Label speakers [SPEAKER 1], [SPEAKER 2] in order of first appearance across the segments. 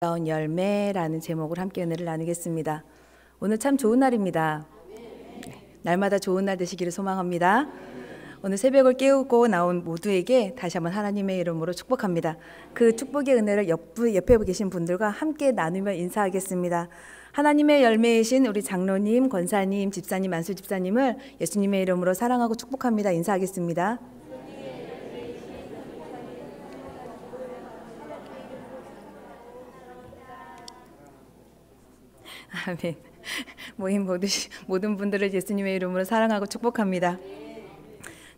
[SPEAKER 1] 아름다운 열매라는 제목으로 함께 은혜를 나누겠습니다. 오늘 참 좋은 날입니다. 날마다 좋은 날 되시기를 소망합니다. 오늘 새벽을 깨우고 나온 모두에게 다시 한번 하나님의 이름으로 축복합니다. 그 축복의 은혜를 옆에 계신 분들과 함께 나누며 인사하겠습니다. 하나님의 열매이신 우리 장로님, 권사님, 집사님, 만수 집사님을 예수님의 이름으로 사랑하고 축복합니다. 인사하겠습니다. 아멘. 모임 모든 분들을 예수님의 이름으로 사랑하고 축복합니다.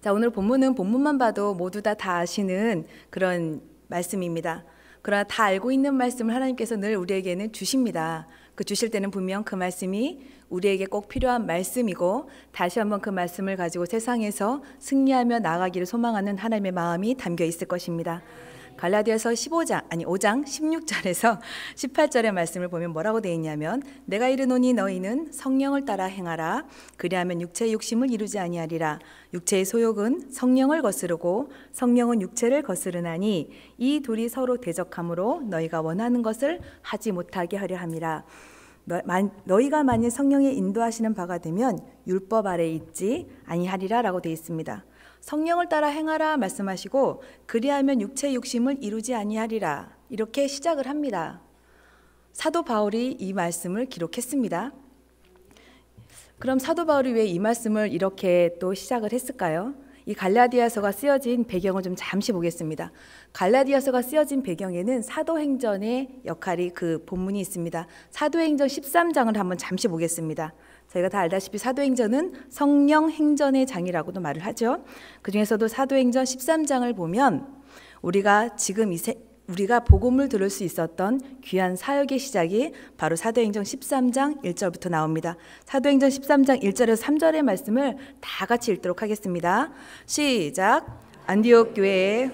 [SPEAKER 1] 자, 오늘 본문만 봐도 모두 다 아시는 그런 말씀입니다. 그러나 다 알고 있는 말씀을 하나님께서 늘 우리에게는 주십니다. 그 주실 때는 분명 그 말씀이 우리에게 꼭 필요한 말씀이고 다시 한번 그 말씀을 가지고 세상에서 승리하며 나아가기를 소망하는 하나님의 마음이 담겨 있을 것입니다. 갈라디아서 5장 16절에서 18절의 말씀을 보면 뭐라고 되어 있냐면, 내가 이르노니 너희는 성령을 따라 행하라. 그리하면 육체의 욕심을 이루지 아니하리라. 육체의 소욕은 성령을 거스르고 성령은 육체를 거스르나니 이 둘이 서로 대적하므로 너희가 원하는 것을 하지 못하게 하려 함이라. 너희가 만일 성령의 인도하시는 바가 되면 율법 아래에 있지 아니하리라 라고 되어 있습니다. 성령을 따라 행하라 말씀하시고 그리하면 육체의 욕심을 이루지 아니하리라, 이렇게 시작을 합니다. 사도 바울이 이 말씀을 기록했습니다. 그럼 사도 바울이 왜 이 말씀을 이렇게 또 시작을 했을까요? 이 갈라디아서가 쓰여진 배경을 좀 잠시 보겠습니다. 갈라디아서가 쓰여진 배경에는 사도행전의 역할이 그 본문이 있습니다. 사도행전 13장을 한번 잠시 보겠습니다. 저희가 다 알다시피 사도행전은 성령 행전의 장이라고도 말을 하죠. 그 중에서도 사도행전 13장을 보면 우리가 복음을 들을 수 있었던 귀한 사역의 시작이 바로 사도행전 13장 1절부터 나옵니다. 사도행전 13장 1절에서 3절의 말씀을 다 같이 읽도록 하겠습니다. 시작. 안디옥 교회에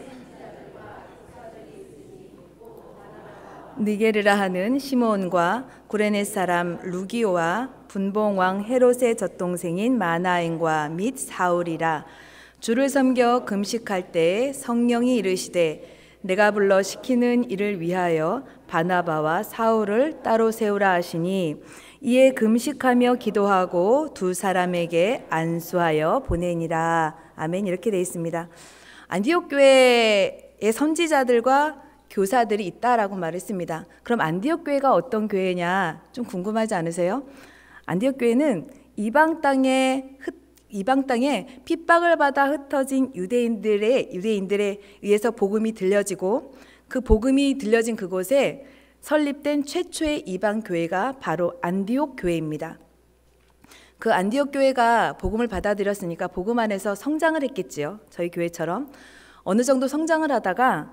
[SPEAKER 1] 니게르라 하는 시몬과 구레네 사람 루기오와 분봉왕 헤롯의 젖동생인 마나엔과 및 사울이라. 주를 섬겨 금식할 때에 성령이 이르시되 내가 불러 시키는 일을 위하여 바나바와 사울을 따로 세우라 하시니 이에 금식하며 기도하고 두 사람에게 안수하여 보내니라. 아멘. 이렇게 되어 있습니다. 안디옥 교회의 선지자들과 교사들이 있다라고 말했습니다. 그럼 안디옥 교회가 어떤 교회냐 좀 궁금하지 않으세요? 안디옥 교회는 이방 땅에 핍박을 받아 흩어진 유대인들에 의해서 복음이 들려지고, 그 복음이 들려진 그곳에 설립된 최초의 이방 교회가 바로 안디옥 교회입니다. 그 안디옥 교회가 복음을 받아들였으니까 복음 안에서 성장을 했겠지요. 저희 교회처럼 어느 정도 성장을 하다가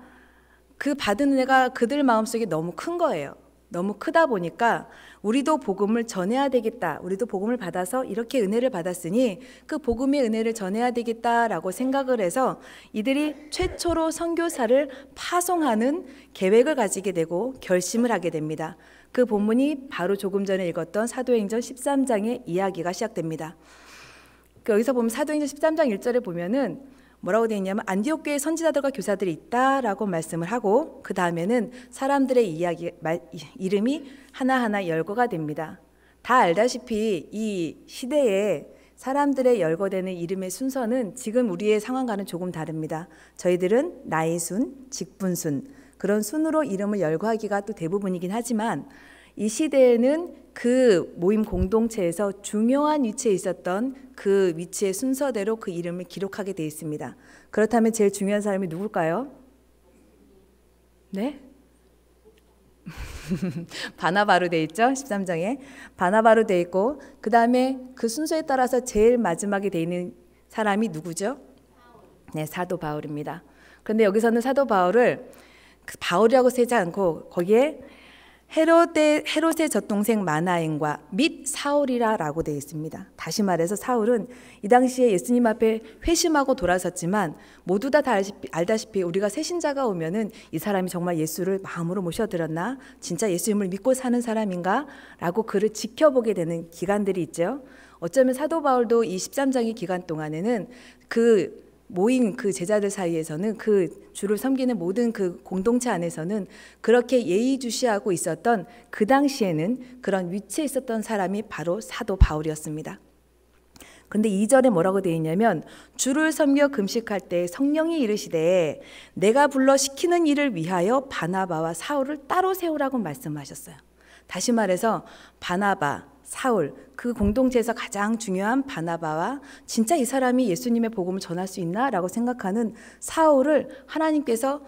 [SPEAKER 1] 그 받은 은혜가 그들 마음속에 너무 큰 거예요. 너무 크다 보니까 우리도 복음을 전해야 되겠다. 우리도 복음을 받아서 이렇게 은혜를 받았으니 그 복음의 은혜를 전해야 되겠다라고 생각을 해서 이들이 최초로 선교사를 파송하는 계획을 가지게 되고 결심을 하게 됩니다. 그 본문이 바로 조금 전에 읽었던 사도행전 13장의 이야기가 시작됩니다. 여기서 보면 사도행전 13장 1절에 보면은 뭐라고 되어 있냐면 안디옥 교회 선지자들과 교사들이 있다라고 말씀을 하고, 그 다음에는 사람들의 이름이 하나하나 열거가 됩니다. 다 알다시피 이 시대에 사람들의 열거되는 이름의 순서는 지금 우리의 상황과는 조금 다릅니다. 저희들은 나이 순, 직분 순, 그런 순으로 이름을 열거하기가 또 대부분이긴 하지만 이 시대에는 그 모임 공동체에서 중요한 위치에 있었던 그 위치의 순서대로 그 이름을 기록하게 되어 있습니다. 그렇다면 제일 중요한 사람이 누굴까요? 네? 바나바로 되어 있죠. 13장에 바나바로 되어 있고, 그 다음에 그 순서에 따라서 제일 마지막에 되어 있는 사람이 누구죠? 네, 사도 바울입니다. 그런데 여기서는 사도 바울을 바울이라고 쓰지 않고 거기에 헤롯의 젖동생 마나엔과 및 사울이라고 되어 있습니다. 다시 말해서 사울은 이 당시에 예수님 앞에 회심하고 돌아섰지만 모두 다 알다시피 우리가 새신자가 오면은 이 사람이 정말 예수를 마음으로 모셔드렸나? 진짜 예수님을 믿고 사는 사람인가? 라고 그를 지켜보게 되는 기간들이 있죠. 어쩌면 사도 바울도 이 13장의 기간 동안에는 그 모인 그 제자들 사이에서는, 그 주를 섬기는 모든 그 공동체 안에서는 그렇게 예의주시하고 있었던, 그 당시에는 그런 위치에 있었던 사람이 바로 사도 바울이었습니다. 근데 2절에 뭐라고 되어 있냐면, 주를 섬겨 금식할 때 성령이 이르시되 내가 불러 시키는 일을 위하여 바나바와 사울을 따로 세우라고 말씀하셨어요. 다시 말해서 바나바, 사울, 그 공동체에서 가장 중요한 바나바와 진짜 이 사람이 예수님의 복음을 전할 수 있나? 라고 생각하는 사울을 하나님께서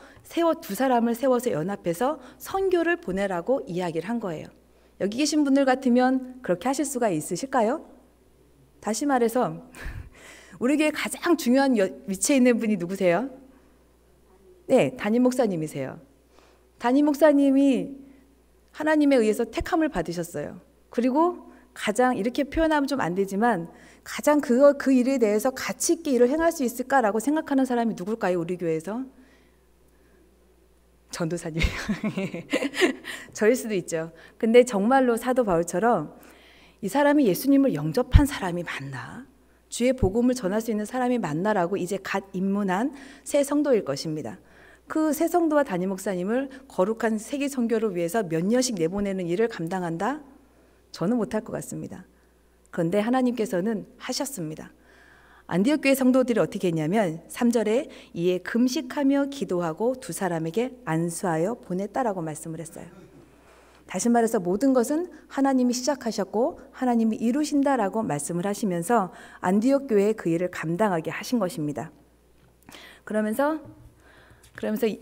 [SPEAKER 1] 두 사람을 세워서 연합해서 선교를 보내라고 이야기를 한 거예요. 여기 계신 분들 같으면 그렇게 하실 수가 있으실까요? 다시 말해서 우리 교회 가장 중요한 위치에 있는 분이 누구세요? 네, 담임 목사님이세요. 담임 목사님이 하나님에 의해서 택함을 받으셨어요. 그리고 가장, 이렇게 표현하면 좀 안 되지만, 가장 그 일에 대해서 가치 있게 일을 행할 수 있을까라고 생각하는 사람이 누굴까요? 우리 교회에서? 전도사님. 저일 수도 있죠. 근데 정말로 사도 바울처럼 이 사람이 예수님을 영접한 사람이 맞나? 주의 복음을 전할 수 있는 사람이 맞나라고 이제 갓 입문한 새 성도일 것입니다. 그 새 성도와 담임 목사님을 거룩한 세계 선교를 위해서 몇 년씩 내보내는 일을 감당한다? 저는 못할 것 같습니다. 그런데 하나님께서는 하셨습니다. 안디옥 교회 성도들이 어떻게 했냐면 3절에 이에 금식하며 기도하고 두 사람에게 안수하여 보냈다라고 말씀을 했어요. 다시 말해서 모든 것은 하나님이 시작하셨고 하나님이 이루신다라고 말씀을 하시면서 안디옥 교회에 그 일을 감당하게 하신 것입니다. 그러면서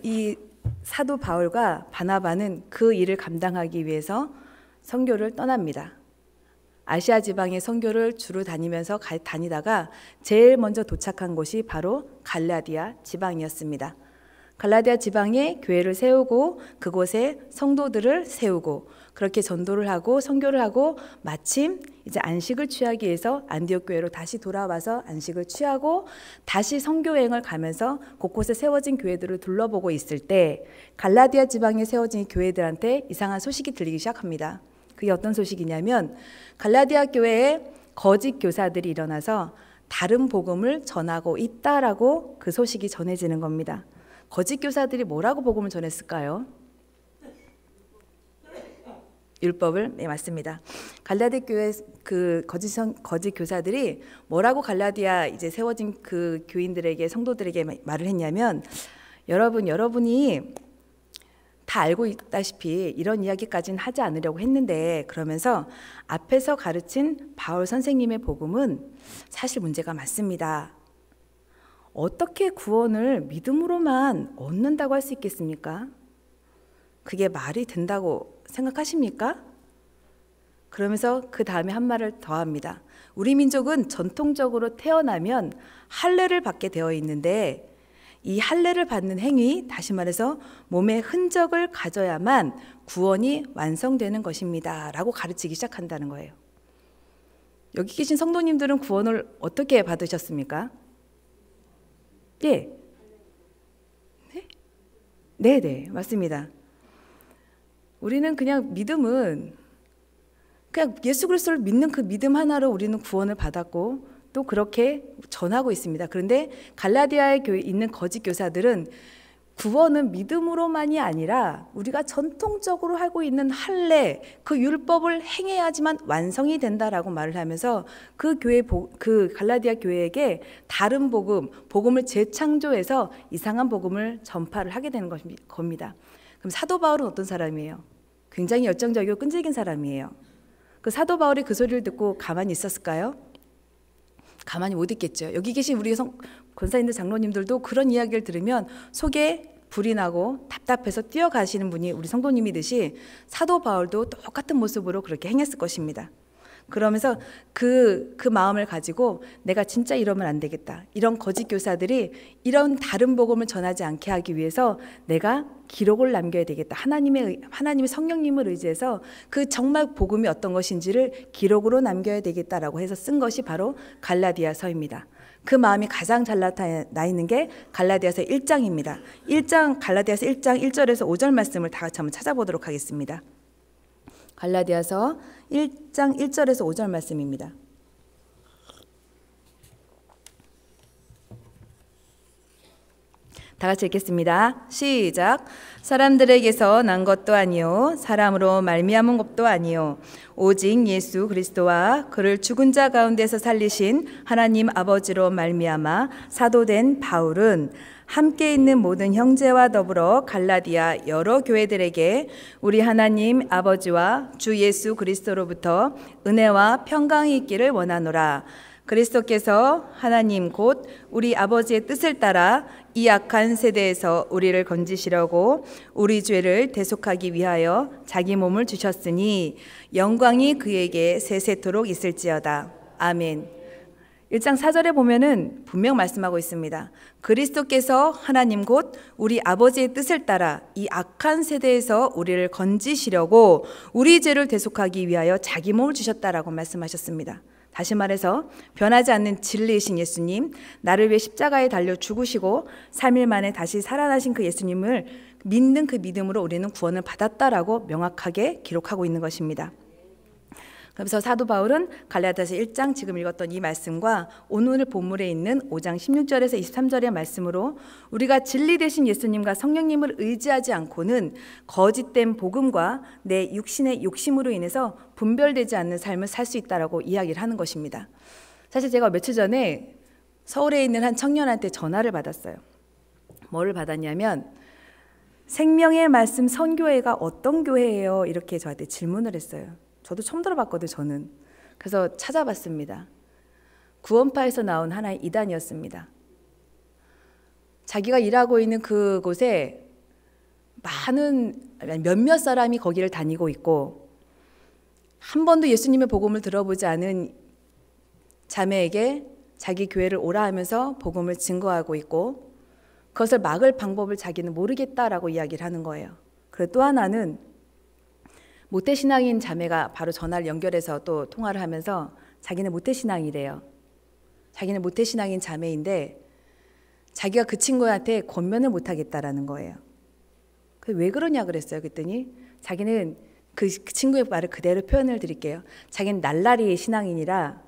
[SPEAKER 1] 이 사도 바울과 바나바는 그 일을 감당하기 위해서 선교를 떠납니다. 아시아 지방의 선교를 주로 다니다가 제일 먼저 도착한 곳이 바로 갈라디아 지방이었습니다. 갈라디아 지방에 교회를 세우고 그곳에 성도들을 세우고 그렇게 전도를 하고 선교를 하고 마침 이제 안식을 취하기 위해서 안디옥 교회로 다시 돌아와서 안식을 취하고 다시 선교여행을 가면서 곳곳에 세워진 교회들을 둘러보고 있을 때 갈라디아 지방에 세워진 교회들한테 이상한 소식이 들리기 시작합니다. 그게 어떤 소식이냐면 갈라디아 교회에 거짓 교사들이 일어나서 다른 복음을 전하고 있다라고 그 소식이 전해지는 겁니다. 거짓 교사들이 뭐라고 복음을 전했을까요? 율법을, 네, 맞습니다. 갈라디아 교회 그 거짓 교사들이 뭐라고 갈라디아 이제 세워진 그 교인들에게, 성도들에게 말을 했냐면, 여러분이 다 알고 있다시피 이런 이야기까지는 하지 않으려고 했는데, 그러면서 앞에서 가르친 바울 선생님의 복음은 사실 문제가 많습니다. 어떻게 구원을 믿음으로만 얻는다고 할 수 있겠습니까? 그게 말이 된다고 생각하십니까? 그러면서 그 다음에 한 말을 더합니다. 우리 민족은 전통적으로 태어나면 할례를 받게 되어 있는데 이 할례를 받는 행위, 다시 말해서 몸의 흔적을 가져야만 구원이 완성되는 것입니다 라고 가르치기 시작한다는 거예요. 여기 계신 성도님들은 구원을 어떻게 받으셨습니까? 예. 네, 맞습니다. 우리는 그냥 믿음은 그냥 예수 그리스도를 믿는 그 믿음 하나로 우리는 구원을 받았고 또 그렇게 전하고 있습니다. 그런데 갈라디아에 있는 거짓 교사들은 구원은 믿음으로만이 아니라 우리가 전통적으로 하고 있는 할례, 그 율법을 행해야지만 완성이 된다라고 말을 하면서 그 갈라디아 교회에게 다른 복음을 재창조해서 이상한 복음을 전파를 하게 되는 겁니다. 그럼 사도 바울은 어떤 사람이에요? 굉장히 열정적이고 끈질긴 사람이에요. 그 사도 바울이 그 소리를 듣고 가만히 있었을까요? 가만히 못 있겠죠. 여기 계신 우리 권사님들, 장로님들도 그런 이야기를 들으면 속에 불이 나고 답답해서 뛰어가시는 분이 우리 성도님이듯이 사도 바울도 똑같은 모습으로 그렇게 행했을 것입니다. 그러면서 그 마음을 가지고 내가 진짜 이러면 안 되겠다. 이런 거짓 교사들이 이런 다른 복음을 전하지 않게 하기 위해서 내가 기록을 남겨야 되겠다. 하나님의 성령님을 의지해서 그 정말 복음이 어떤 것인지를 기록으로 남겨야 되겠다라고 해서 쓴 것이 바로 갈라디아서입니다. 그 마음이 가장 잘 나타나 있는 게 갈라디아서 1장입니다. 갈라디아서 1장 1절에서 5절 말씀을 다 같이 한번 찾아보도록 하겠습니다. 갈라디아서 1장 1절에서 5절 말씀입니다. 다 같이 읽겠습니다. 시작. 사람들에게서 난 것도 아니요 사람으로 말미암은 것도 아니요 오직 예수 그리스도와 그를 죽은 자 가운데서 살리신 하나님 아버지로 말미암아 사도된 바울은 함께 있는 모든 형제와 더불어 갈라디아 여러 교회들에게 우리 하나님 아버지와 주 예수 그리스도로부터 은혜와 평강이 있기를 원하노라. 그리스도께서 하나님 곧 우리 아버지의 뜻을 따라 이 악한 세대에서 우리를 건지시려고 우리 죄를 대속하기 위하여 자기 몸을 주셨으니 영광이 그에게 세세토록 있을지어다. 아멘. 1장 4절에 보면은 분명 말씀하고 있습니다. 그리스도께서 하나님 곧 우리 아버지의 뜻을 따라 이 악한 세대에서 우리를 건지시려고 우리 죄를 대속하기 위하여 자기 몸을 주셨다라고 말씀하셨습니다. 다시 말해서 변하지 않는 진리이신 예수님, 나를 위해 십자가에 달려 죽으시고 3일 만에 다시 살아나신 그 예수님을 믿는 그 믿음으로 우리는 구원을 받았다라고 명확하게 기록하고 있는 것입니다. 그래서 사도 바울은 갈라디아서 1장 지금 읽었던 이 말씀과 오늘 본문에 있는 5장 16절에서 23절의 말씀으로 우리가 진리 되신 예수님과 성령님을 의지하지 않고는 거짓된 복음과 내 육신의 욕심으로 인해서 분별되지 않는 삶을 살 수 있다라고 이야기를 하는 것입니다. 사실 제가 며칠 전에 서울에 있는 한 청년한테 전화를 받았어요. 뭐를 받았냐면 생명의 말씀 선교회가 어떤 교회예요? 이렇게 저한테 질문을 했어요. 저도 처음 들어봤거든요, 저는. 그래서 찾아봤습니다. 구원파에서 나온 하나의 이단이었습니다. 자기가 일하고 있는 그곳에 몇몇 사람이 거기를 다니고 있고 한 번도 예수님의 복음을 들어보지 않은 자매에게 자기 교회를 오라 하면서 복음을 증거하고 있고 그것을 막을 방법을 자기는 모르겠다라고 이야기를 하는 거예요. 그리고 또 하나는 모태신앙인 자매가 바로 전화를 연결해서 또 통화를 하면서 자기는 모태신앙이래요. 자기는 모태신앙인 자매인데 자기가 그 친구한테 권면을 못하겠다라는 거예요. 왜 그러냐 그랬어요. 그랬더니 자기는 그 친구의 말을 그대로 표현을 드릴게요. 자기는 날라리 신앙인이라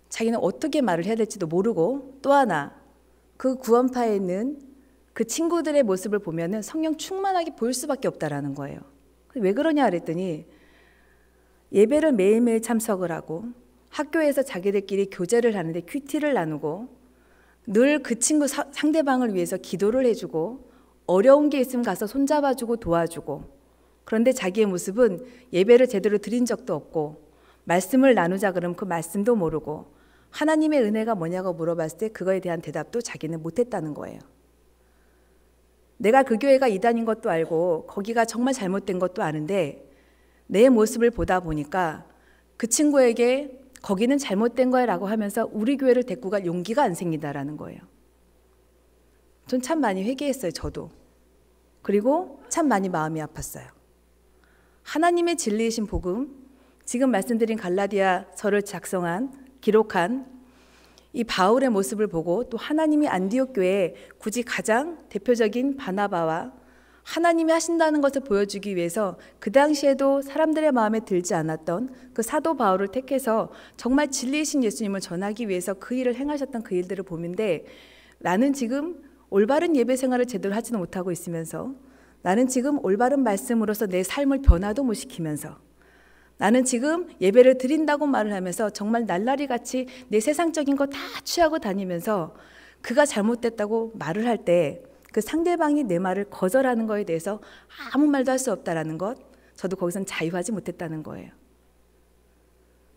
[SPEAKER 1] 자기는 어떻게 말을 해야 될지도 모르고 또 하나 그 구원파에 있는 그 친구들의 모습을 보면은 성령 충만하게 보일 수밖에 없다라는 거예요. 왜 그러냐 그랬더니 예배를 매일매일 참석을 하고 학교에서 자기들끼리 교제를 하는데 큐티를 나누고 늘 그 친구 상대방을 위해서 기도를 해주고 어려운 게 있으면 가서 손잡아주고 도와주고 그런데 자기의 모습은 예배를 제대로 드린 적도 없고 말씀을 나누자 그러면 그 말씀도 모르고 하나님의 은혜가 뭐냐고 물어봤을 때 그거에 대한 대답도 자기는 못했다는 거예요. 내가 그 교회가 이단인 것도 알고 거기가 정말 잘못된 것도 아는데 내 모습을 보다 보니까 그 친구에게 거기는 잘못된 거야 라고 하면서 우리 교회를 데리고 갈 용기가 안 생긴다라는 거예요. 전 참 많이 회개했어요. 저도. 그리고 참 많이 마음이 아팠어요. 하나님의 진리이신 복음, 지금 말씀드린 갈라디아서를 기록한 이 바울의 모습을 보고 또 하나님이 안디옥 교회에 굳이 가장 대표적인 바나바와 하나님이 하신다는 것을 보여주기 위해서 그 당시에도 사람들의 마음에 들지 않았던 그 사도 바울을 택해서 정말 진리이신 예수님을 전하기 위해서 그 일을 행하셨던 그 일들을 보는데 나는 지금 올바른 예배 생활을 제대로 하지는 못하고 있으면서 나는 지금 올바른 말씀으로서 내 삶을 변화도 못 시키면서 나는 지금 예배를 드린다고 말을 하면서 정말 날라리 같이 내 세상적인 거 다 취하고 다니면서 그가 잘못됐다고 말을 할 때 그 상대방이 내 말을 거절하는 거에 대해서 아무 말도 할 수 없다라는 것, 저도 거기선 자유하지 못했다는 거예요.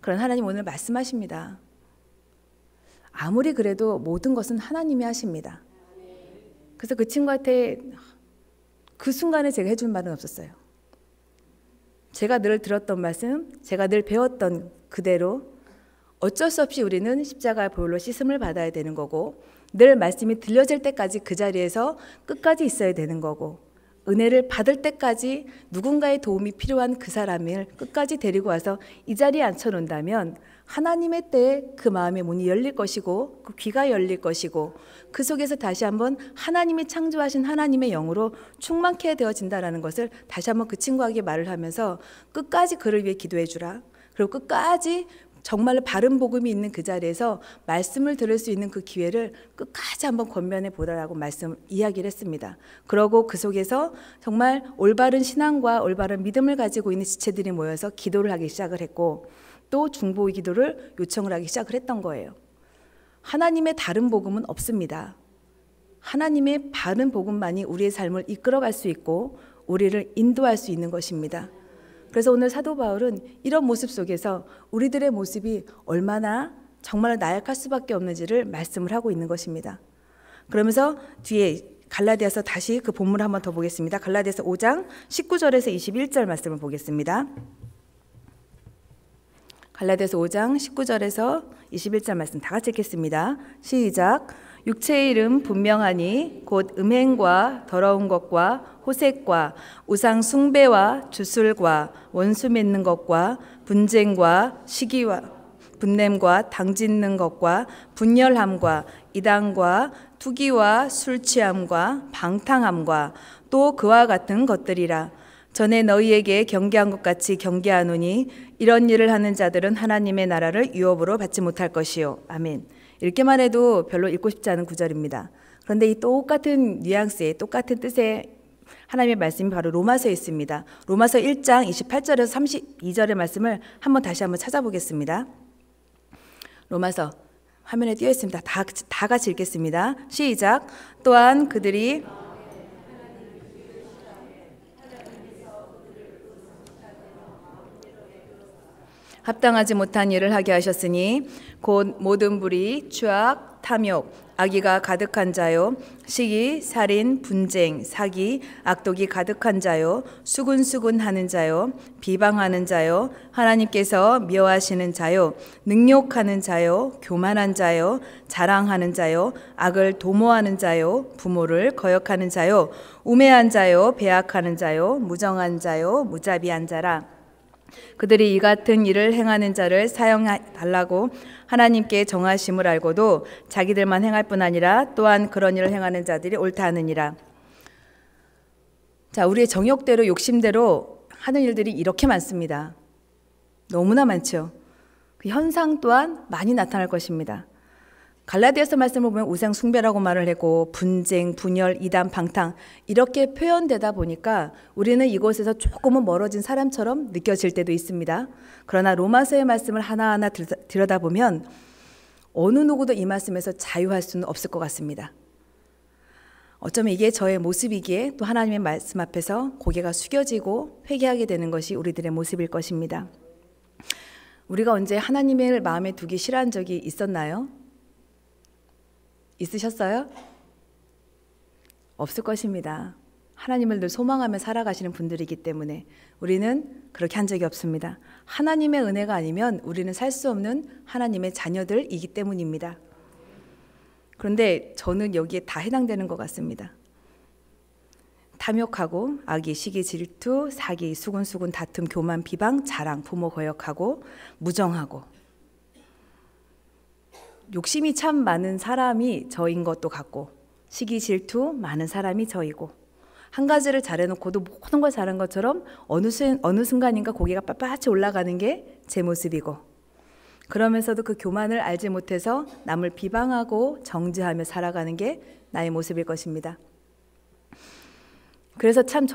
[SPEAKER 1] 그런 하나님 오늘 말씀하십니다. 아무리 그래도 모든 것은 하나님이 하십니다. 그래서 그 친구한테 그 순간에 제가 해줄 말은 없었어요. 제가 늘 들었던 말씀, 제가 늘 배웠던 그대로 어쩔 수 없이 우리는 십자가의 보혈로 씻음을 받아야 되는 거고 늘 말씀이 들려질 때까지 그 자리에서 끝까지 있어야 되는 거고 은혜를 받을 때까지 누군가의 도움이 필요한 그 사람을 끝까지 데리고 와서 이 자리에 앉혀놓는다면 하나님의 때에 그 마음의 문이 열릴 것이고 그 귀가 열릴 것이고 그 속에서 다시 한번 하나님이 창조하신 하나님의 영으로 충만케 되어진다는 것을 다시 한번 그 친구에게 말을 하면서 끝까지 그를 위해 기도해 주라. 그리고 끝까지 정말로 바른 복음이 있는 그 자리에서 말씀을 들을 수 있는 그 기회를 끝까지 한번 권면해 보라라고 이야기를 했습니다. 그러고 그 속에서 정말 올바른 신앙과 올바른 믿음을 가지고 있는 지체들이 모여서 기도를 하기 시작을 했고, 또 중보의 기도를 요청을 하기 시작을 했던 거예요. 하나님의 다른 복음은 없습니다. 하나님의 바른 복음만이 우리의 삶을 이끌어갈 수 있고 우리를 인도할 수 있는 것입니다. 그래서 오늘 사도 바울은 이런 모습 속에서 우리들의 모습이 얼마나 정말 나약할 수밖에 없는지를 말씀을 하고 있는 것입니다. 그러면서 뒤에 갈라디아서 다시 그 본문을 한번 더 보겠습니다. 갈라디아서 5장 19절에서 21절 말씀을 보겠습니다. 갈라디아서 5장 19절에서 21절 말씀 다 같이 읽겠습니다. 시작. 육체의 이름 분명하니 곧 음행과 더러운 것과 호색과 우상 숭배와 주술과 원수 맺는 것과 분쟁과 시기와 분냄과 당짓는 것과 분열함과 이단과 투기와 술 취함과 방탕함과 또 그와 같은 것들이라. 전에 너희에게 경계한 것 같이 경계하노니 이런 일을 하는 자들은 하나님의 나라를 유업으로 받지 못할 것이요. 아멘. 읽기만 해도 별로 읽고 싶지 않은 구절입니다. 그런데 이 똑같은 뉘앙스의 똑같은 뜻의 하나님의 말씀이 바로 로마서에 있습니다. 로마서 1장 28절에서 32절의 말씀을 다시 한번 찾아보겠습니다. 로마서 화면에 띄어 있습니다. 다 같이 읽겠습니다. 시작. 또한 그들이 합당하지 못한 일을 하게 하셨으니 곧 모든 불의, 추악, 탐욕, 악의가 가득한 자요, 시기, 살인, 분쟁, 사기, 악독이 가득한 자요, 수군수군하는 자요, 비방하는 자요, 하나님께서 미워하시는 자요, 능욕하는 자요, 교만한 자요, 자랑하는 자요, 악을 도모하는 자요, 부모를 거역하는 자요, 우매한 자요, 배악하는 자요, 무정한 자요, 무자비한 자라. 그들이 이 같은 일을 행하는 자를 사형달라고 하나님께 정하심을 알고도 자기들만 행할 뿐 아니라 또한 그런 일을 행하는 자들이 옳다 하느니라. 자, 우리의 정욕대로 욕심대로 하는 일들이 이렇게 많습니다. 너무나 많죠. 그 현상 또한 많이 나타날 것입니다. 갈라디아서 말씀을 보면 우상 숭배라고 말을 하고 분쟁, 분열, 이단, 방탕 이렇게 표현되다 보니까 우리는 이곳에서 조금은 멀어진 사람처럼 느껴질 때도 있습니다. 그러나 로마서의 말씀을 하나하나 들여다보면 어느 누구도 이 말씀에서 자유할 수는 없을 것 같습니다. 어쩌면 이게 저의 모습이기에 또 하나님의 말씀 앞에서 고개가 숙여지고 회개하게 되는 것이 우리들의 모습일 것입니다. 우리가 언제 하나님을 마음에 두기 싫어한 적이 있었나요? 있으셨어요? 없을 것입니다. 하나님을 늘 소망하며 살아가시는 분들이기 때문에 우리는 그렇게 한 적이 없습니다. 하나님의 은혜가 아니면 우리는 살 수 없는 하나님의 자녀들이기 때문입니다. 그런데 저는 여기에 다 해당되는 것 같습니다. 탐욕하고 악의, 시기, 질투, 사기, 수군수군, 다툼, 교만, 비방, 자랑, 부모 거역하고 무정하고 욕심이 참 많은 사람이 저인 것도 같고 시기, 질투 많은 사람이 저이고 한 가지를 잘해놓고도 모든 걸 잘한 것처럼 어느 순간인가 고개가 빳빳이 올라가는 게 제 모습이고 그러면서도 그 교만을 알지 못해서 남을 비방하고 정죄하며 살아가는 게 나의 모습일 것입니다. 그래서 참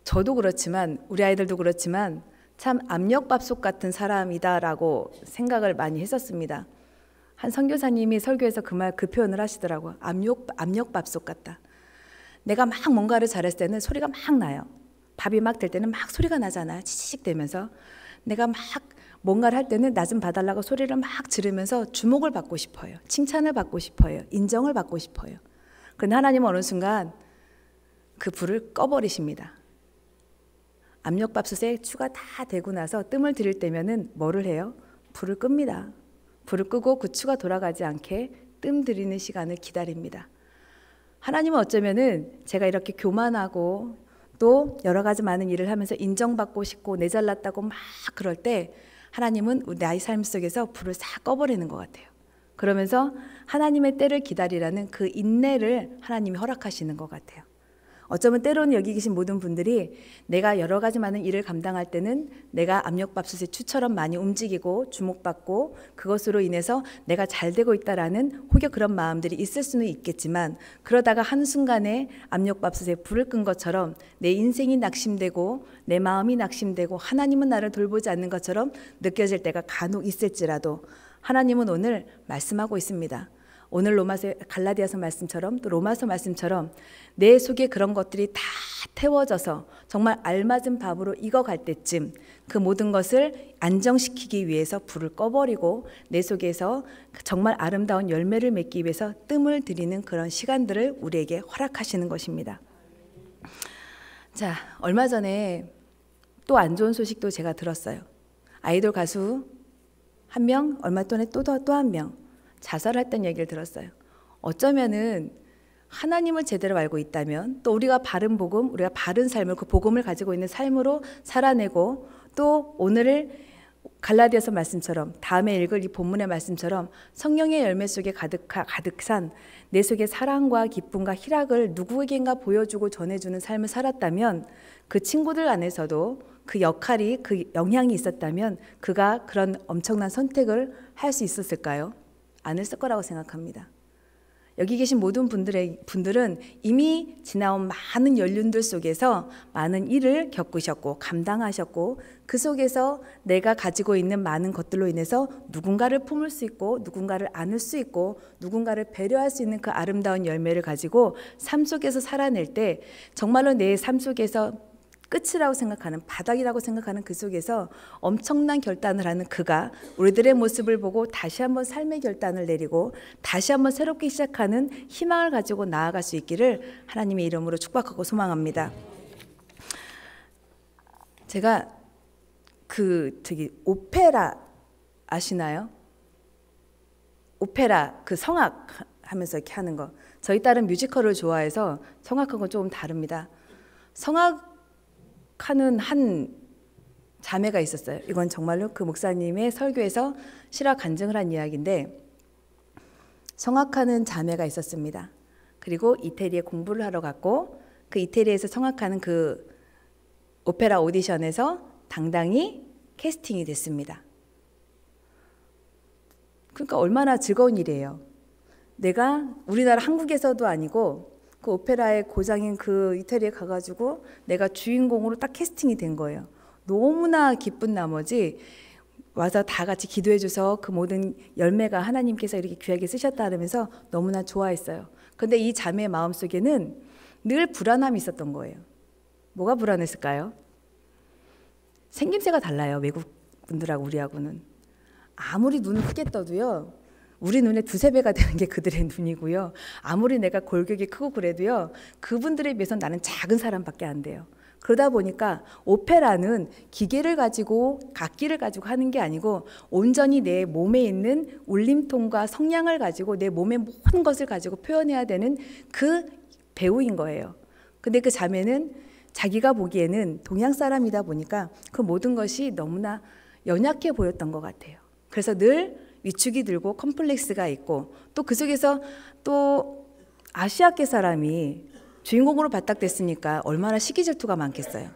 [SPEAKER 1] 저도 그렇지만 우리 아이들도 그렇지만 참 압력밥솥 같은 사람이다라고 생각을 많이 했었습니다. 한 선교사님이 설교에서 그 표현을 하시더라고요. 압력밥솥 같다. 내가 막 뭔가를 잘했을 때는 소리가 막 나요. 밥이 막 될 때는 막 소리가 나잖아요. 치치직 되면서. 내가 막 뭔가를 할 때는 나 좀 봐달라고 소리를 막 지르면서 주목을 받고 싶어요. 칭찬을 받고 싶어요. 인정을 받고 싶어요. 그런데 하나님은 어느 순간 그 불을 꺼버리십니다. 압력밥솥에 추가 다 되고 나서 뜸을 들일 때면은 뭐를 해요? 불을 끕니다. 불을 끄고 그 추가 돌아가지 않게 뜸 들이는 시간을 기다립니다. 하나님은 어쩌면은 제가 이렇게 교만하고 또 여러 가지 많은 일을 하면서 인정받고 싶고 내 잘났다고 막 그럴 때 하나님은 나의 삶 속에서 불을 싹 꺼버리는 것 같아요. 그러면서 하나님의 때를 기다리라는 그 인내를 하나님이 허락하시는 것 같아요. 어쩌면 때로는 여기 계신 모든 분들이 내가 여러 가지 많은 일을 감당할 때는 내가 압력밥솥의 추처럼 많이 움직이고 주목받고 그것으로 인해서 내가 잘 되고 있다라는 혹여 그런 마음들이 있을 수는 있겠지만, 그러다가 한순간에 압력밥솥에 불을 끈 것처럼 내 인생이 낙심되고 내 마음이 낙심되고 하나님은 나를 돌보지 않는 것처럼 느껴질 때가 간혹 있을지라도 하나님은 오늘 말씀하고 있습니다. 오늘 갈라디아서 말씀처럼 또 로마서 말씀처럼 내 속에 그런 것들이 다 태워져서 정말 알맞은 밥으로 익어갈 때쯤 그 모든 것을 안정시키기 위해서 불을 꺼버리고 내 속에서 정말 아름다운 열매를 맺기 위해서 뜸을 들이는 그런 시간들을 우리에게 허락하시는 것입니다. 자, 얼마 전에 또 안 좋은 소식도 제가 들었어요. 아이돌 가수 한 명, 얼마 전에 또 한 명 자살했다는 얘기를 들었어요. 어쩌면은 하나님을 제대로 알고 있다면 또 우리가 바른 복음, 우리가 바른 삶을 그 복음을 가지고 있는 삶으로 살아내고 또 오늘을 갈라디아서 말씀처럼 다음에 읽을 이 본문의 말씀처럼 성령의 열매 속에 가득 산 내 속에 사랑과 기쁨과 희락을 누구에겐가 보여주고 전해주는 삶을 살았다면 그 친구들 안에서도 그 역할이 그 영향이 있었다면 그가 그런 엄청난 선택을 할 수 있었을까요? 안 했을 거라고 생각합니다. 여기 계신 모든 분들은 이미 지나온 많은 연륜들 속에서 많은 일을 겪으셨고 감당하셨고 그 속에서 내가 가지고 있는 많은 것들로 인해서 누군가를 품을 수 있고 누군가를 안을 수 있고 누군가를 배려할 수 있는 그 아름다운 열매를 가지고 삶 속에서 살아낼 때 정말로 내 삶 속에서 끝이라고 생각하는, 바닥이라고 생각하는 그 속에서 엄청난 결단을 하는 그가 우리들의 모습을 보고 다시 한번 삶의 결단을 내리고 다시 한번 새롭게 시작하는 희망을 가지고 나아갈 수 있기를 하나님의 이름으로 축복하고 소망합니다. 제가 오페라 아시나요? 오페라 성악 하면서 이렇게 하는 거. 저희 딸은 뮤지컬을 좋아해서 성악하고 조금 다릅니다. 성악하는 한 자매가 있었어요. 이건 정말로 그 목사님의 설교에서 실화 간증을 한 이야기인데, 성악하는 자매가 있었습니다. 그리고 이태리에 공부를 하러 갔고 그 이태리에서 성악하는 그 오페라 오디션에서 당당히 캐스팅이 됐습니다. 그러니까 얼마나 즐거운 일이에요. 내가 우리나라 한국에서도 아니고 그 오페라의 고장인 그 이태리에 가가지고 내가 주인공으로 딱 캐스팅이 된 거예요. 너무나 기쁜 나머지 와서 다 같이 기도해줘서 그 모든 열매가 하나님께서 이렇게 귀하게 쓰셨다 그러면서 너무나 좋아했어요. 근데 이 자매의 마음속에는 늘 불안함이 있었던 거예요. 뭐가 불안했을까요? 생김새가 달라요. 외국 분들하고 우리하고는. 아무리 눈을 크게 떠도요, 우리 눈의 2~3배가 되는 게 그들의 눈이고요. 아무리 내가 골격이 크고 그래도요, 그분들에 비해서 나는 작은 사람밖에 안 돼요. 그러다 보니까 오페라는 기계를 가지고 악기를 가지고 하는 게 아니고 온전히 내 몸에 있는 울림통과 성량을 가지고 내 몸의 모든 것을 가지고 표현해야 되는 그 배우인 거예요. 근데 그 자매는 자기가 보기에는 동양 사람이다 보니까 그 모든 것이 너무나 연약해 보였던 것 같아요. 그래서 늘 위축이 들고 컴플렉스가 있고, 또 그 속에서 또 아시아계 사람이 주인공으로 발탁됐으니까 얼마나 시기질투가 많겠어요.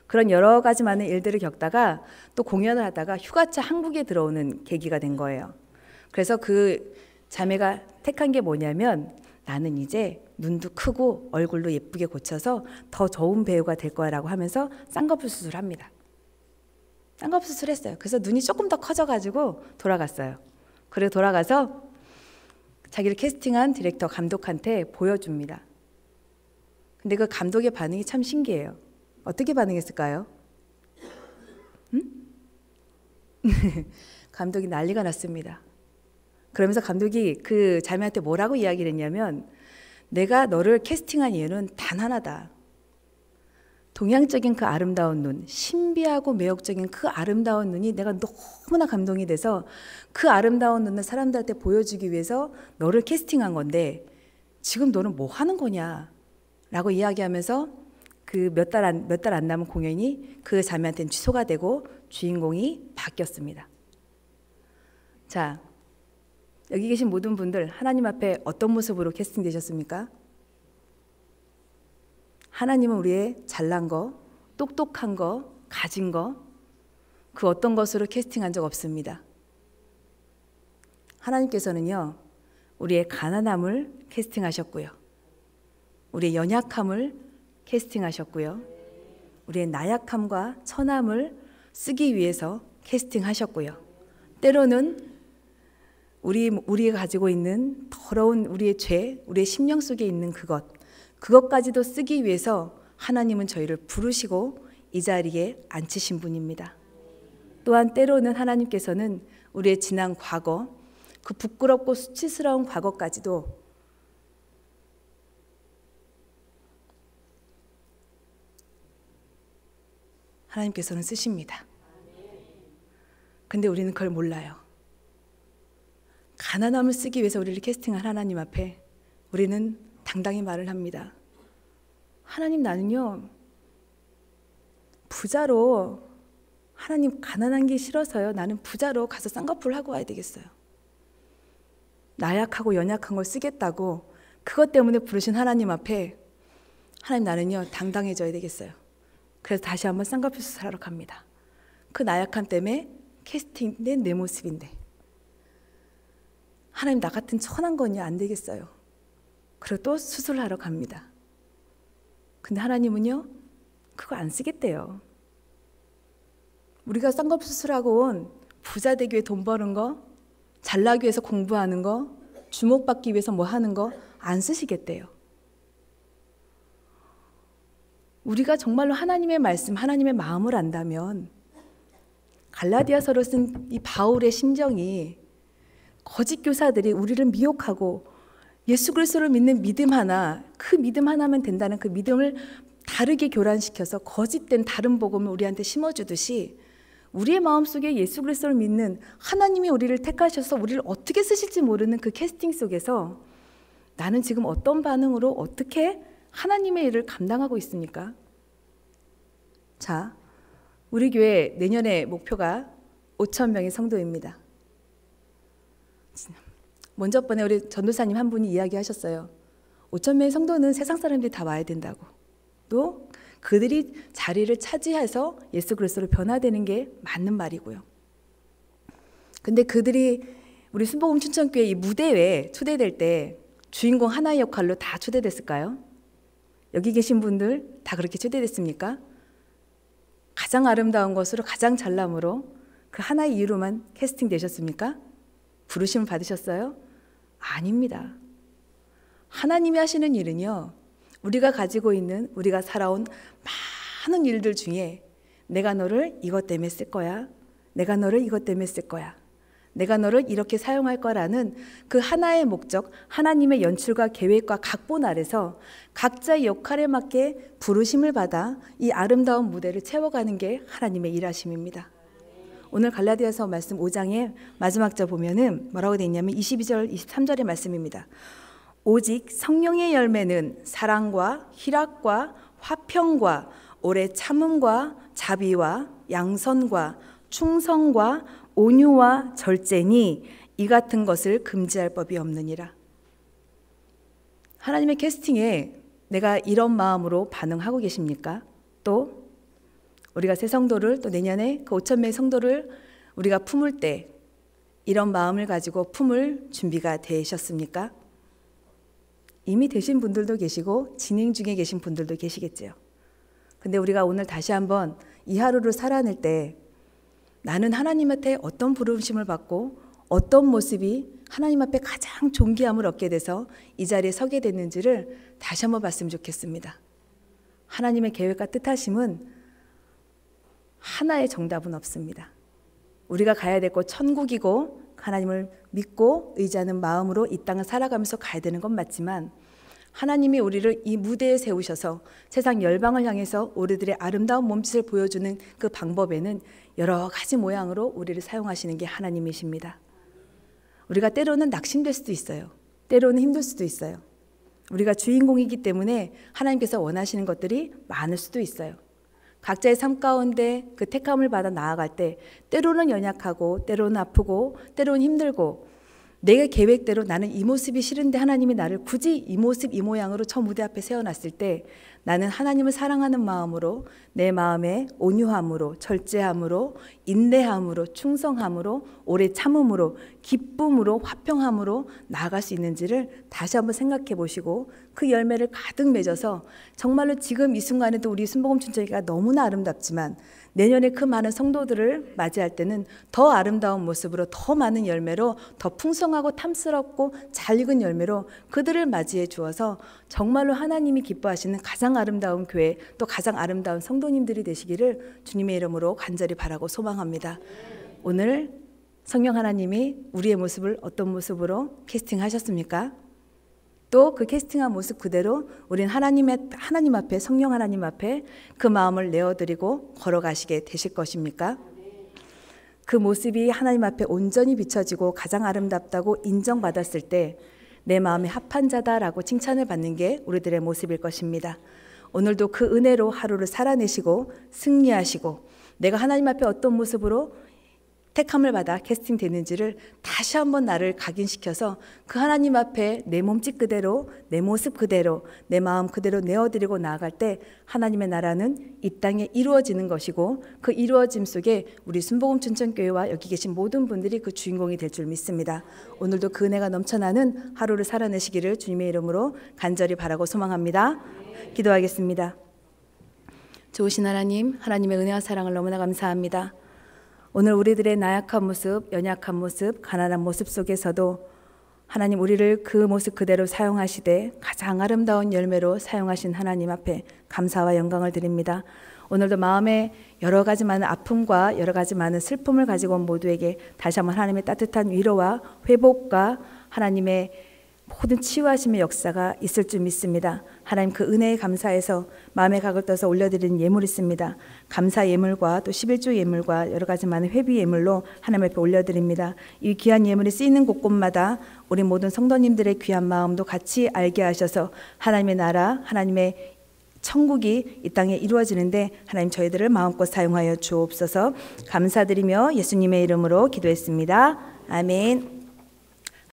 [SPEAKER 1] 그런 여러 가지 많은 일들을 겪다가 또 공연을 하다가 휴가차 한국에 들어오는 계기가 된 거예요. 그래서 그 자매가 택한 게 뭐냐면, 나는 이제 눈도 크고 얼굴도 예쁘게 고쳐서 더 좋은 배우가 될 거야라고 하면서 쌍꺼풀 수술합니다. 쌍꺼풀 수술했어요. 그래서 눈이 조금 더 커져가지고 돌아갔어요. 그리고 돌아가서 자기를 캐스팅한 디렉터 감독한테 보여줍니다. 근데 그 감독의 반응이 참 신기해요. 어떻게 반응했을까요? 응? 감독이 난리가 났습니다. 그러면서 감독이 그 자매한테 뭐라고 이야기를 했냐면, 내가 너를 캐스팅한 이유는 단 하나다. 동양적인 그 아름다운 눈, 신비하고 매혹적인 그 아름다운 눈이 내가 너무나 감동이 돼서 그 아름다운 눈을 사람들한테 보여주기 위해서 너를 캐스팅한 건데 지금 너는 뭐 하는 거냐 라고 이야기하면서 그 몇 달 안 남은 공연이 그 자매한테는 취소가 되고 주인공이 바뀌었습니다. 자, 여기 계신 모든 분들 하나님 앞에 어떤 모습으로 캐스팅되셨습니까? 하나님은 우리의 잘난 거, 똑똑한 거, 가진 거, 그 어떤 것으로 캐스팅한 적 없습니다. 하나님께서는요, 우리의 가난함을 캐스팅하셨고요, 우리의 연약함을 캐스팅하셨고요, 우리의 나약함과 천함을 쓰기 위해서 캐스팅하셨고요, 때로는 우리가 가지고 있는 더러운 우리의 죄, 우리의 심령 속에 있는 그것까지도 쓰기 위해서 하나님은 저희를 부르시고 이 자리에 앉히신 분입니다. 또한 때로는 하나님께서는 우리의 지난 과거, 그 부끄럽고 수치스러운 과거까지도 하나님께서는 쓰십니다. 근데 우리는 그걸 몰라요. 가난함을 쓰기 위해서 우리를 캐스팅한 하나님 앞에 우리는 당당히 말을 합니다. 하나님, 나는요, 부자로, 하나님 가난한 게 싫어서요, 나는 부자로 가서 쌍꺼풀 하고 와야 되겠어요. 나약하고 연약한 걸 쓰겠다고 그것 때문에 부르신 하나님 앞에 하나님, 나는요 당당해져야 되겠어요. 그래서 다시 한번 쌍꺼풀 수술하러 갑니다. 그 나약함 때문에 캐스팅된 내 모습인데 하나님, 나 같은 천한 건요 안 되겠어요. 그리고 또 수술하러 갑니다. 근데 하나님은요 그거 안 쓰겠대요. 우리가 쌍꺼풀 수술하고 온 부자 되기 위해 돈 버는 거, 잘나기 위해서 공부하는 거, 주목받기 위해서 뭐 하는 거 안 쓰시겠대요. 우리가 정말로 하나님의 말씀, 하나님의 마음을 안다면 갈라디아서로 쓴 이 바울의 심정이, 거짓 교사들이 우리를 미혹하고 예수 그리스도를 믿는 믿음 하나, 그 믿음 하나면 된다는 그 믿음을 다르게 교란시켜서 거짓된 다른 복음을 우리한테 심어주듯이 우리의 마음속에 예수 그리스도를 믿는 하나님이 우리를 택하셔서 우리를 어떻게 쓰실지 모르는 그 캐스팅 속에서 나는 지금 어떤 반응으로 어떻게 하나님의 일을 감당하고 있습니까? 자, 우리 교회 내년의 목표가 5,000명의 성도입니다. 먼저 번에 우리 전도사님 한 분이 이야기하셨어요. 5,000명의 성도는 세상 사람들이 다 와야 된다고. 또 그들이 자리를 차지해서 예수 그리스도로 변화되는 게 맞는 말이고요. 근데 그들이 우리 순복음 춘천교회 이 무대에 초대될 때 주인공 하나의 역할로 다 초대됐을까요? 여기 계신 분들 다 그렇게 초대됐습니까? 가장 아름다운 것으로, 가장 잘남으로 그 하나의 이유로만 캐스팅 되셨습니까? 부르심을 받으셨어요? 아닙니다. 하나님이 하시는 일은요, 우리가 가지고 있는, 우리가 살아온 많은 일들 중에 내가 너를 이것 때문에 쓸 거야, 내가 너를 이것 때문에 쓸 거야, 내가 너를 이렇게 사용할 거라는 그 하나의 목적, 하나님의 연출과 계획과 각본 아래서 각자의 역할에 맞게 부르심을 받아 이 아름다운 무대를 채워가는 게 하나님의 일하심입니다. 오늘 갈라디아서 말씀 5장의 마지막 절 보면은 뭐라고 되어 있냐면 22절, 23절의 말씀입니다. 오직 성령의 열매는 사랑과 희락과 화평과 오래 참음과 자비와 양선과 충성과 온유와 절제니 이 같은 것을 금지할 법이 없느니라. 하나님의 캐스팅에 내가 이런 마음으로 반응하고 계십니까? 또 우리가 새 성도를, 또 내년에 그 5,000명의 성도를 우리가 품을 때 이런 마음을 가지고 품을 준비가 되셨습니까? 이미 되신 분들도 계시고 진행 중에 계신 분들도 계시겠죠. 근데 우리가 오늘 다시 한번 이 하루를 살아낼 때 나는 하나님한테 어떤 부르심을 받고 어떤 모습이 하나님 앞에 가장 존귀함을 얻게 돼서 이 자리에 서게 됐는지를 다시 한번 봤으면 좋겠습니다. 하나님의 계획과 뜻하심은 하나의 정답은 없습니다. 우리가 가야 될 곳 천국이고 하나님을 믿고 의지하는 마음으로 이 땅을 살아가면서 가야 되는 건 맞지만 하나님이 우리를 이 무대에 세우셔서 세상 열방을 향해서 우리들의 아름다운 몸짓을 보여주는 그 방법에는 여러 가지 모양으로 우리를 사용하시는 게 하나님이십니다. 우리가 때로는 낙심될 수도 있어요. 때로는 힘들 수도 있어요. 우리가 주인공이기 때문에 하나님께서 원하시는 것들이 많을 수도 있어요. 각자의 삶 가운데 그 택함을 받아 나아갈 때 때로는 연약하고 때로는 아프고 때로는 힘들고 내 계획대로 나는 이 모습이 싫은데 하나님이 나를 굳이 이 모습 이 모양으로 저 무대 앞에 세워놨을 때 나는 하나님을 사랑하는 마음으로 내 마음에 온유함으로 절제함으로 인내함으로 충성함으로 오래 참음으로 기쁨으로 화평함으로 나아갈 수 있는지를 다시 한번 생각해 보시고 그 열매를 가득 맺어서 정말로 지금 이 순간에도 우리 순복음 춘천교회가 너무나 아름답지만 내년에 그 많은 성도들을 맞이할 때는 더 아름다운 모습으로 더 많은 열매로 더 풍성하고 탐스럽고 잘 익은 열매로 그들을 맞이해 주어서 정말로 하나님이 기뻐하시는 가장 아름다운 교회 또 가장 아름다운 성도님들이 되시기를 주님의 이름으로 간절히 바라고 소망합니다. 오늘 성령 하나님이 우리의 모습을 어떤 모습으로 캐스팅하셨습니까? 또 그 캐스팅한 모습 그대로 우린 하나님 앞에 성령 하나님 앞에 그 마음을 내어드리고 걸어가시게 되실 것입니까? 그 모습이 하나님 앞에 온전히 비춰지고 가장 아름답다고 인정받았을 때 내 마음에 합한 자다라고 칭찬을 받는 게 우리들의 모습일 것입니다. 오늘도 그 은혜로 하루를 살아내시고 승리하시고 내가 하나님 앞에 어떤 모습으로 택함을 받아 캐스팅되는지를 다시 한번 나를 각인시켜서 그 하나님 앞에 내 몸짓 그대로 내 모습 그대로 내 마음 그대로 내어드리고 나아갈 때 하나님의 나라는 이 땅에 이루어지는 것이고 그 이루어짐 속에 우리 순복음 춘천교회와 여기 계신 모든 분들이 그 주인공이 될 줄 믿습니다. 오늘도 그 은혜가 넘쳐나는 하루를 살아내시기를 주님의 이름으로 간절히 바라고 소망합니다. 기도하겠습니다. 좋으신 하나님, 하나님의 은혜와 사랑을 너무나 감사합니다. 오늘 우리들의 나약한 모습, 연약한 모습, 가난한 모습 속에서도 하나님 우리를 그 모습 그대로 사용하시되 가장 아름다운 열매로 사용하신 하나님 앞에 감사와 영광을 드립니다. 오늘도 마음에 여러 가지 많은 아픔과 여러 가지 많은 슬픔을 가지고 온 모두에게 다시 한번 하나님의 따뜻한 위로와 회복과 하나님의 모든 치유하심의 역사가 있을 줄 믿습니다. 하나님 그 은혜에 감사해서 마음의 각을 떠서 올려드리는 예물이 있습니다. 감사 예물과 또 11조 예물과 여러 가지 많은 회비 예물로 하나님 앞에 올려드립니다. 이 귀한 예물이 쓰이는 곳곳마다 우리 모든 성도님들의 귀한 마음도 같이 알게 하셔서 하나님의 나라, 하나님의 천국이 이 땅에 이루어지는데 하나님 저희들을 마음껏 사용하여 주옵소서. 감사드리며 예수님의 이름으로 기도했습니다. 아멘.